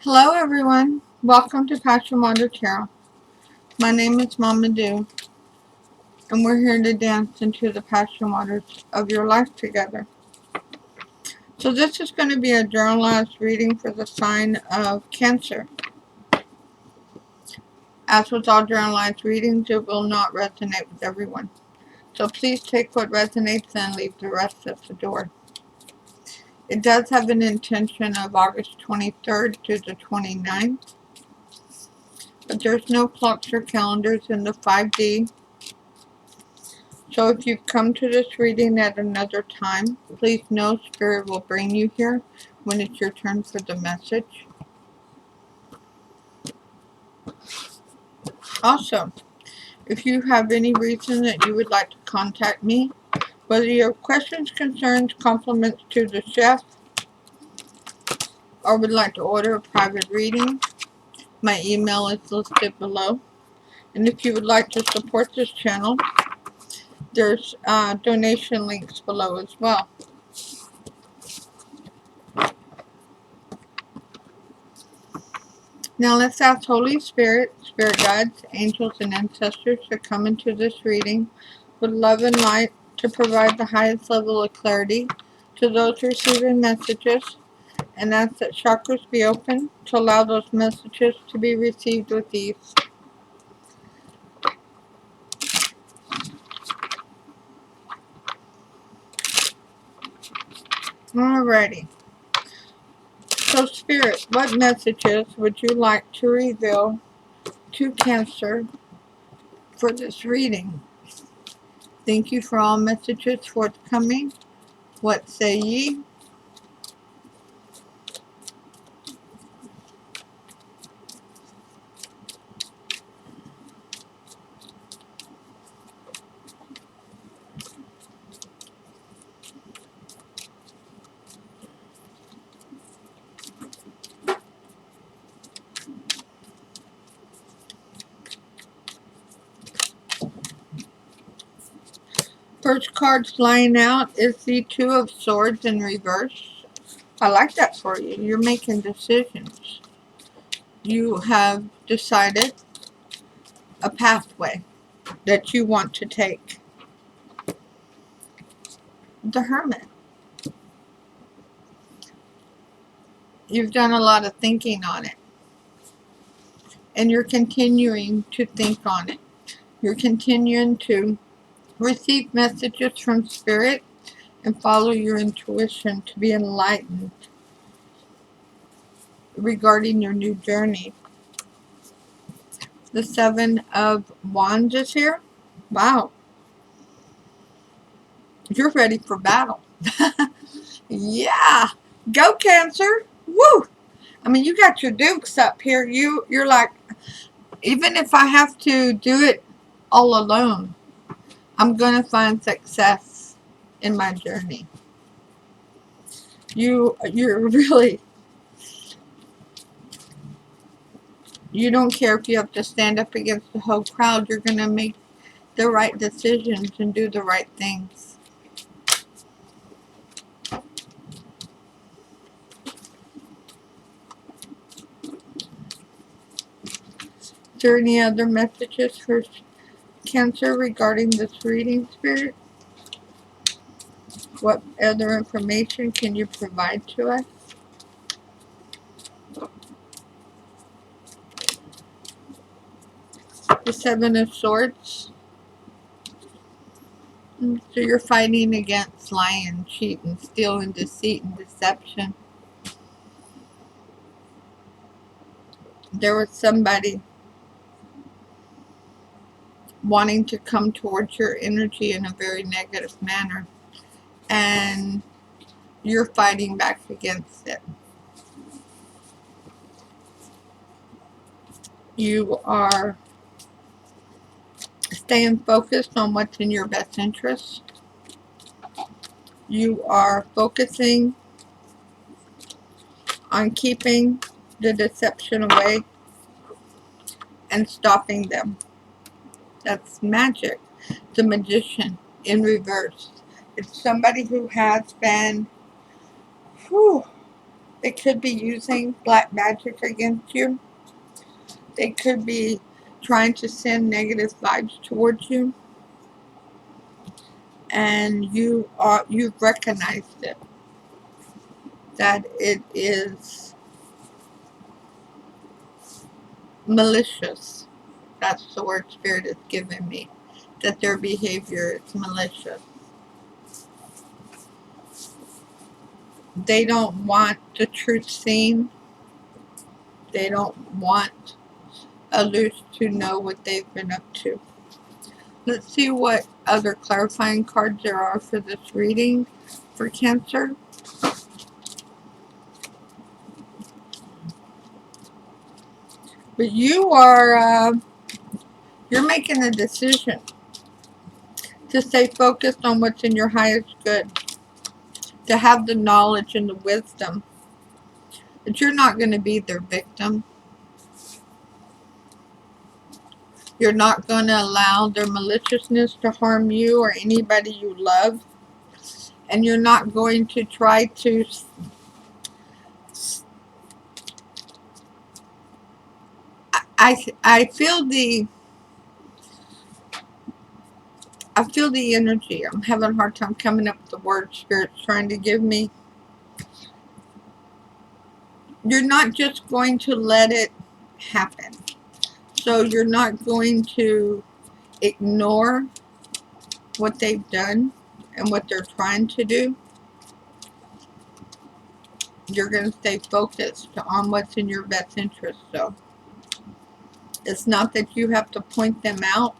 Hello everyone, welcome to PassionWaterTarot. My name is Mama Dew, and we're here to dance into the passion waters of your life together. So this is going to be a generalized reading for the sign of Cancer. As with all generalized readings, it will not resonate with everyone. So please take what resonates and leave the rest at the door. It does have an intention of August 23rd to the 29th. But there's no clocks or calendars in the 5D. So if you've come to this reading at another time, please know Spirit will bring you here when it's your turn for the message. Also, if you have any reason that you would like to contact me, whether you have questions, concerns, compliments to the chef, or would like to order a private reading, my email is listed below. And if you would like to support this channel, there's donation links below as well. Now let's ask Holy Spirit, Spirit Guides, Angels, and Ancestors to come into this reading with love and light to provide the highest level of clarity to those receiving messages, and ask that chakras be open to allow those messages to be received with ease. Alrighty. So Spirit, what messages would you like to reveal to Cancer for this reading? Thank you for all messages forthcoming. What say ye? First card flying out is the Two of Swords in reverse. I like that for you. You're making decisions. You have decided a pathway that you want to take. The Hermit. You've done a lot of thinking on it. And you're continuing to think on it. You're continuing to receive messages from Spirit and follow your intuition to be enlightened regarding your new journey. The Seven of Wands is here. Wow. You're ready for battle. Yeah. Go Cancer. Woo. I mean, you got your dukes up here. You're like, even if I have to do it all alone, I'm going to find success in my journey. You're really, you don't care if you have to stand up against the whole crowd. You're going to make the right decisions and do the right things. Is there any other messages for Cancer regarding this reading, Spirit? What other information can you provide to us? The Seven of Swords. So you're fighting against lying, cheat, and steal, and deceit, and deception. There was somebody wanting to come towards your energy in a very negative manner, and you're fighting back against it. You are staying focused on what's in your best interest. You are focusing on keeping the deception away and stopping them. That's magic. The Magician in reverse. It's somebody who has been They could be using black magic against you. They could be trying to send negative vibes towards you. And you've recognized it. That it is malicious. That's the word Spirit is giving me. That their behavior is malicious. They don't want the truth seen. They don't want others to know what they've been up to. Let's see what other clarifying cards there are for this reading for Cancer. But you're making a decision to stay focused on what's in your highest good. To have the knowledge and the wisdom that you're not going to be their victim. You're not going to allow their maliciousness to harm you or anybody you love. And you're not going to try to... I feel the energy. I'm having a hard time coming up with the word Spirit's trying to give me. You're not just going to let it happen. So you're not going to ignore what they've done and what they're trying to do. You're going to stay focused on what's in your best interest. So it's not that you have to point them out,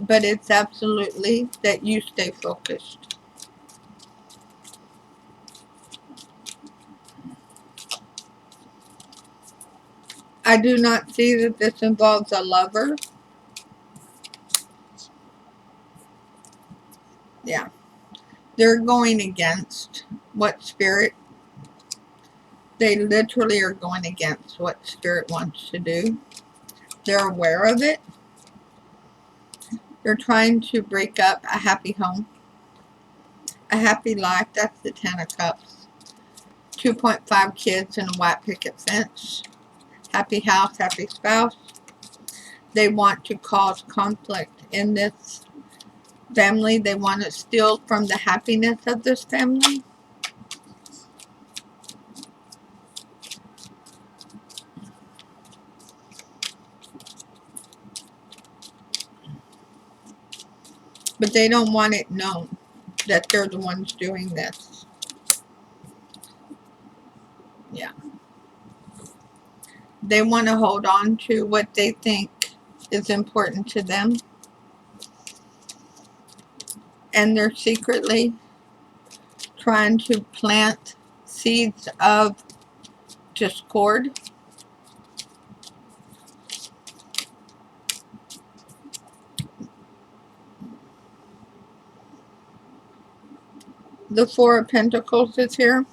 but it's absolutely that you stay focused. I do not see that this involves a lover. Yeah. They're going against what Spirit... They literally are going against what Spirit wants to do. They're aware of it. They're trying to break up a happy home. A happy life. That's the 10 of Cups. 2.5 kids and a white picket fence. Happy house, happy spouse. They want to cause conflict in this family. They want to steal from the happiness of this family. But they don't want it known that they're the ones doing this. Yeah. They want to hold on to what they think is important to them. And they're secretly trying to plant seeds of discord. The Four of Pentacles is here.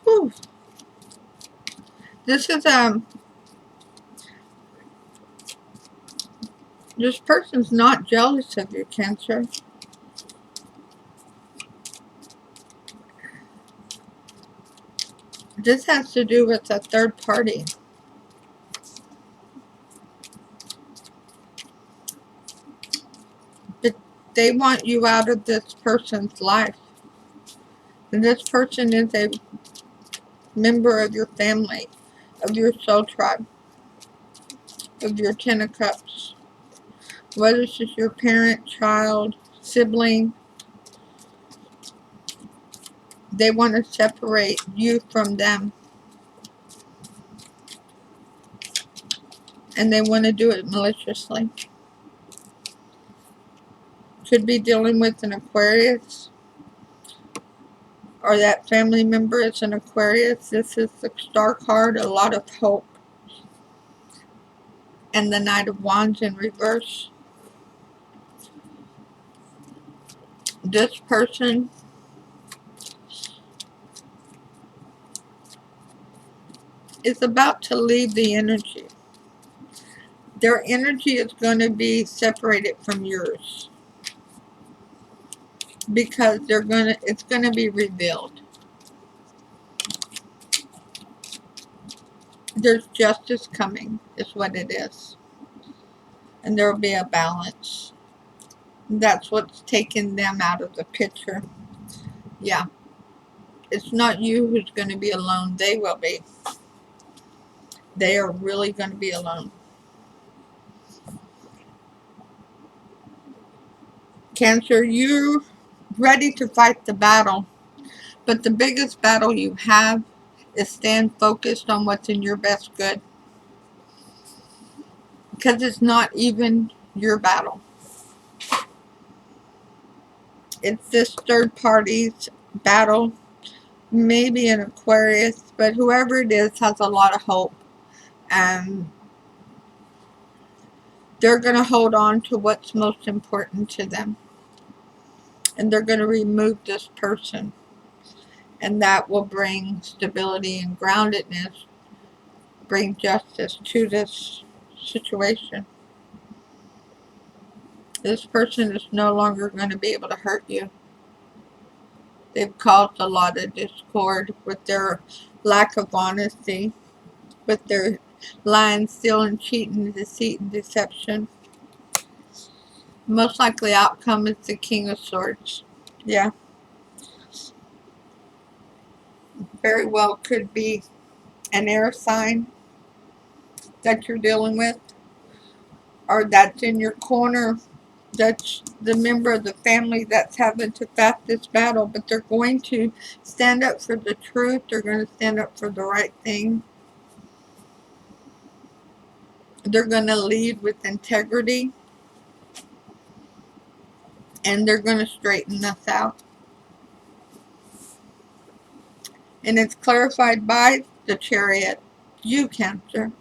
Whew. This is this person's not jealous of you, Cancer. This has to do with a third party. But they want you out of this person's life. And this person is a member of your family, of your soul tribe, of your 10 of Cups. Whether it's just your parent, child, sibling, they want to separate you from them. And they want to do it maliciously. Could be dealing with an Aquarius. Or that family member is an Aquarius. This is the Star card, a lot of hope. And the Knight of Wands in reverse. This person is about to leave the energy. Their energy is going to be separated from yours because it's going to be revealed. There's justice coming, is what it is. And there will be a balance. That's what's taking them out of the picture. Yeah. It's not you who's going to be alone. They will be. They are really going to be alone. Cancer, you're ready to fight the battle. But the biggest battle you have is stand focused on what's in your best good. Because it's not even your battle. It's this third party's battle. Maybe an Aquarius, but whoever it is has a lot of hope. And they're going to hold on to what's most important to them. And they're going to remove this person. And that will bring stability and groundedness, bring justice to this situation. This person is no longer going to be able to hurt you. They've caused a lot of discord with their lack of honesty, with their lying, stealing, cheating, deceit, and deception. Most likely outcome is the King of Swords. Yeah. Very well could be an air sign that you're dealing with, or that's in your corner. That's the member of the family that's having to fight this battle, but they're going to stand up for the truth. They're going to stand up for the right thing. They're going to lead with integrity, and they're going to straighten us out. And it's clarified by the Chariot. You, Cancer.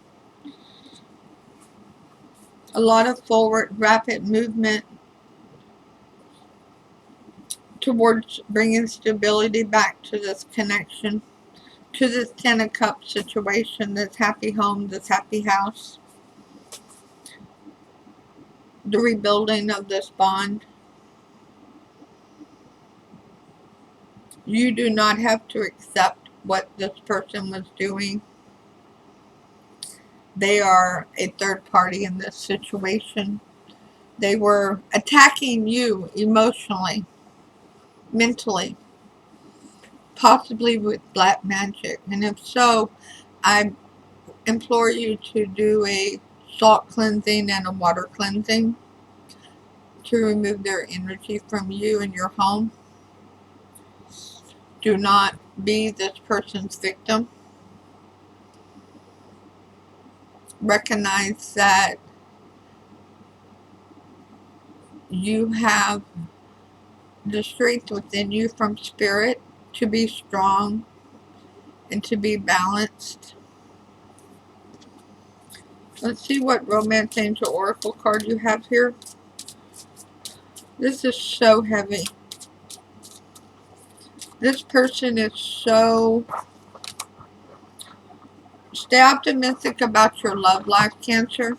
A lot of forward, rapid movement towards bringing stability back to this connection, to this Ten of Cups situation, this happy home, this happy house. The rebuilding of this bond. You do not have to accept what this person was doing. They are a third party in this situation. They were attacking you emotionally, mentally, possibly with black magic. And if so, I implore you to do a salt cleansing and a water cleansing to remove their energy from you and your home. Do not be this person's victim. Recognize that you have the strength within you from spirit to be strong and to be balanced. Let's see what Romance Angel Oracle card you have here. This is so heavy. This person is so... Stay optimistic about your love life, Cancer.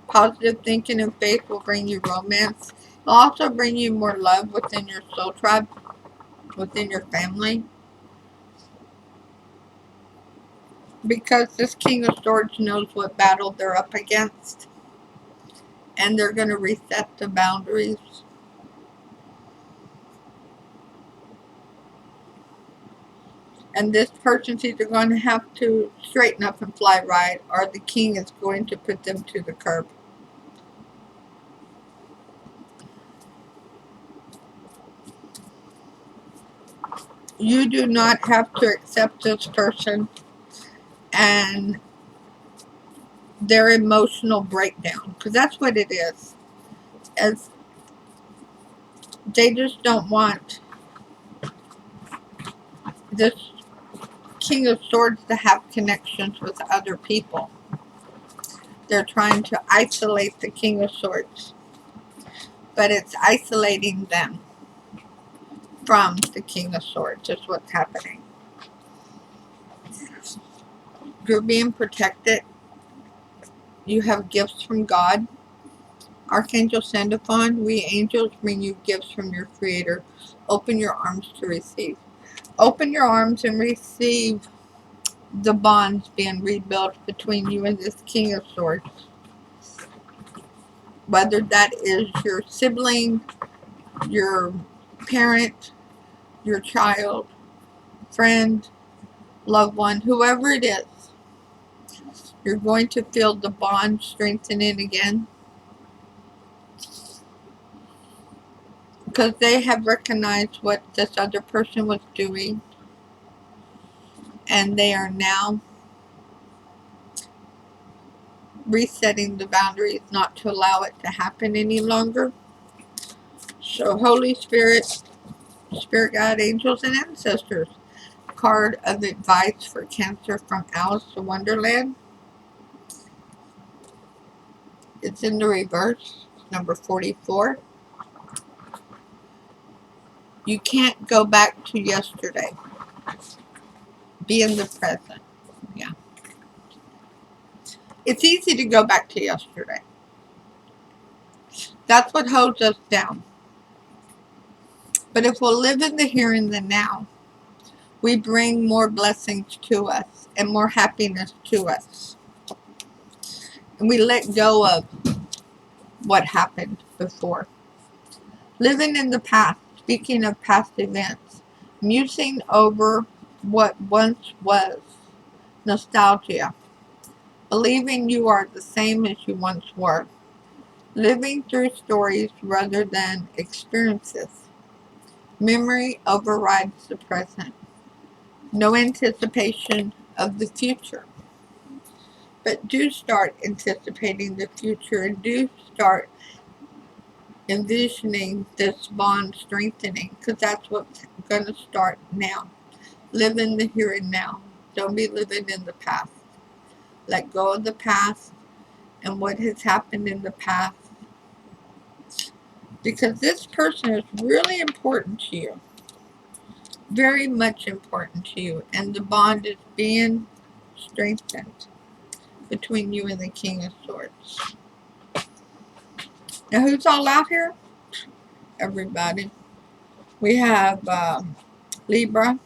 Positive thinking and faith will bring you romance. It'll also bring you more love within your soul tribe, within your family. Because this King of Swords knows what battle they're up against. And they're going to reset the boundaries. And this person's either going to have to straighten up and fly right, or the king is going to put them to the curb. You do not have to accept this person and their emotional breakdown, because that's what it is. As they just don't want this King of Swords to have connections with other people. They're trying to isolate the King of Swords, but it's isolating them from the King of Swords is what's happening. You're being protected. You have gifts from God. Archangel Sandalphon, we angels bring you gifts from your Creator. Open your arms to receive. Open your arms and receive the bonds being rebuilt between you and this King of Swords. Whether that is your sibling, your parent, your child, friend, loved one, whoever it is, you're going to feel the bond strengthening again. Because they have recognized what this other person was doing. And they are now resetting the boundaries not to allow it to happen any longer. So Holy Spirit, Spirit Guide, Angels, and Ancestors. Card of advice for Cancer from Alice in Wonderland. It's in the reverse, number 44. You can't go back to yesterday. Be in the present. Yeah. It's easy to go back to yesterday. That's what holds us down. But if we'll live in the here and the now, we bring more blessings to us and more happiness to us. And we let go of what happened before. Living in the past, speaking of past events, musing over what once was, nostalgia, believing you are the same as you once were, living through stories rather than experiences. Memory overrides the present. No anticipation of the future. But do start anticipating the future and do start envisioning this bond strengthening, because that's what's going to start now. Live in the here and now. Don't be living in the past. Let go of the past and what has happened in the past, because this person is really important to you. Very much important to you, and the bond is being strengthened between you and the King of Swords. Now, who's all out here? Everybody. We have Libra,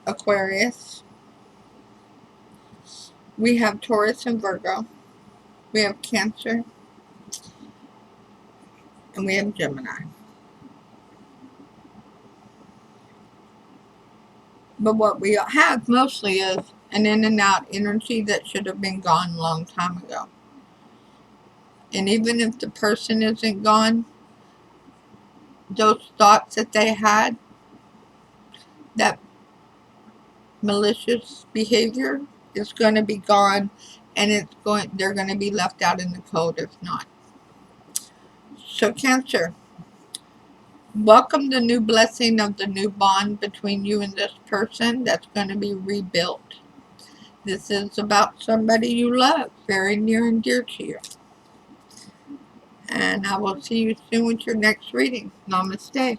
Aquarius. We have Taurus and Virgo. We have Cancer. And we have Gemini. But what we have mostly is an in and out energy that should have been gone a long time ago. And even if the person isn't gone, those thoughts that they had, that malicious behavior, is going to be gone, and they're going to be left out in the cold if not. So Cancer, welcome the new blessing of the new bond between you and this person that's going to be rebuilt. This is about somebody you love, very near and dear to you. And I will see you soon with your next reading. Namaste.